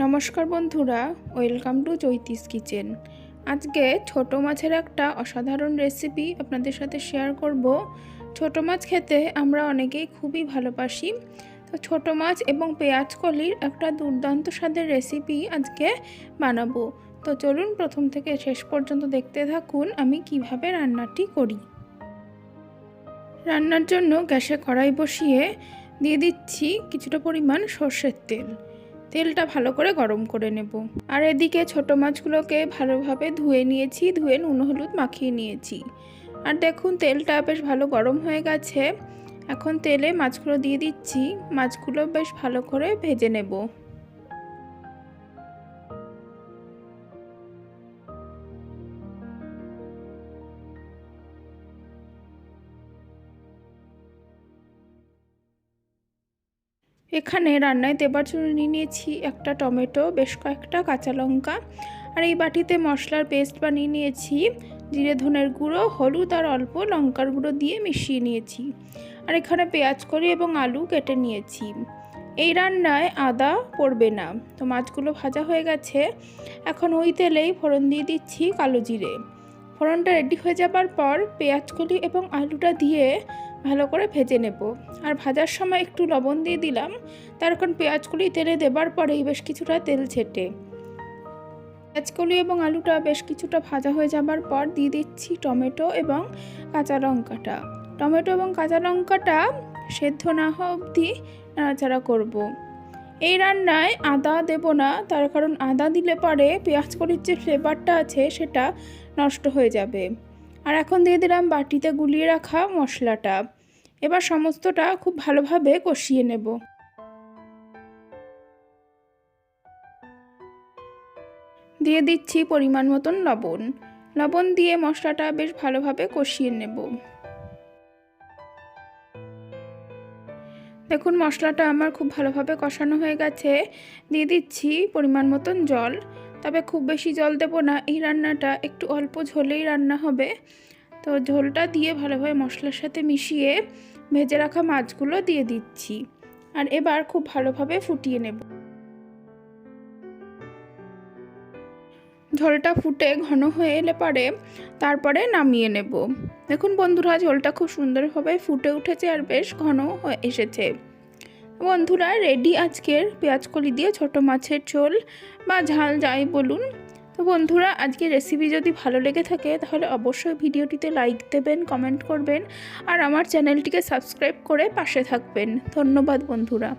নমস্কার বন্ধুরা, welcome to চৈতিস kitchen. আজকে ছোট মাছের একটা অসাধারণ রেসিপি আপনাদের সাথে শেয়ার করব। ছোট মাছ খেতে আমরা অনেকেই খুবই ভালোবাসি। তো ছোট মাছ এবং পেঁয়াজ কলির একটা দুর্দান্ত স্বাদের রেসিপি আজকে বানাবো। তো চলুন প্রথম থেকে শেষ পর্যন্ত দেখতে থাকুন আমি কিভাবে রান্নাটি করি। রান্নার জন্য গ্যাসে কড়াই বসিয়ে দিয়ে দিচ্ছি কিছুটা পরিমাণ সর্ষের তেল। তেলটা ভালো করে গরম করে নেব। আর এদিকে ছোট মাছগুলোকে ভালোভাবে ধুয়ে নিয়েছি, ধুয়ে নুন হলুদ মাখিয়ে নিয়েছি। আর দেখুন তেলটা বেশ ভালো গরম হয়ে গেছে। এখন তেলে মাছগুলো দিয়ে দিচ্ছি, মাছগুলো বেশ ভালো করে ভেজে নেব। এখানে রান্নায় দেবার জন্য নিয়েছি একটা টমেটো, বেশ কয়েকটা কাঁচা লঙ্কা। আর এই বাটিতে মশলার পেস্ট বানিয়ে নিয়েছি। জিরে ধনের গুঁড়ো, হলুদ আর অল্প লঙ্কার গুঁড়ো দিয়ে মিশিয়ে নিয়েছি। আর এখানে পেঁয়াজ কলি এবং আলু কেটে নিয়েছি। এই রান্নায় আদা পড়বে না। তো মাছগুলো ভাজা হয়ে গেছে। এখন ওই তেলেই ফোড়ন দিয়ে দিচ্ছি কালো জিরে। ফোড়নটা রেডি হয়ে যাবার পর পেঁয়াজ কলি এবং আলুটা দিয়ে ভালো করে ভেজে নেব। আর ভাজার সময় একটু লবণ দিয়ে দিলাম, তার কারণ পেঁয়াজকলি তেলে দেবার পরেই বেশ কিছুটা তেল ছেটে। পেঁয়াজকলি এবং আলুটা বেশ কিছুটা ভাজা হয়ে যাবার পর দিয়ে দিচ্ছি টমেটো এবং কাঁচা লঙ্কাটা। টমেটো এবং কাঁচা লঙ্কাটা সেদ্ধ না হওয়া অবধি নাড়াচাড়া করব। এই রান্নায় আদা দেব না, তার কারণ আদা দিলে পরে পেঁয়াজকলির যে ফ্লেভারটা আছে সেটা নষ্ট হয়ে যাবে। আর এখন দিয়ে দিলাম বাটিতে গুলিয়ে রাখা মশলাটা। এবার সমস্তটা খুব ভালোভাবে কষিয়ে নেব। দিয়ে দিচ্ছি পরিমাণ মতন লবণ। লবণ দিয়ে মশলাটা বেশ ভালোভাবে কষিয়ে নেব। দেখুন মশলাটা আমার খুব ভালোভাবে কষানো হয়ে গেছে। দিয়ে দিচ্ছি পরিমাণ মতন জল, তবে খুব বেশি জল দেব না, এই রান্নাটা একটু অল্প ঝোলেই রান্না হবে। তো ঝোলটা দিয়ে ভালোভাবে মশলার সাথে মিশিয়ে ভেজে রাখা মাছগুলো দিয়ে দিচ্ছি। আর এবার খুব ভালোভাবে ফুটিয়ে নেব। ঝোলটা ফুটে ঘন হয়ে এলে পরে তারপরে নামিয়ে নেব। দেখুন বন্ধুরা, ঝোলটা খুব সুন্দরভাবে ফুটে উঠেছে আর বেশ ঘন হয়ে এসেছে। বন্ধুরা, রেডি আজকের পেঁয়াজকলি দিয়ে ছোট মাছের ঝোল বা ঝাল যাই বলুন। তো বন্ধুরা, আজকের রেসিপি যদি ভালো লেগে থাকে তাহলে অবশ্যই ভিডিওটিতে লাইক দেবেন, কমেন্ট করবেন আর আমার চ্যানেলটিকে সাবস্ক্রাইব করে পাশে থাকবেন। ধন্যবাদ বন্ধুরা।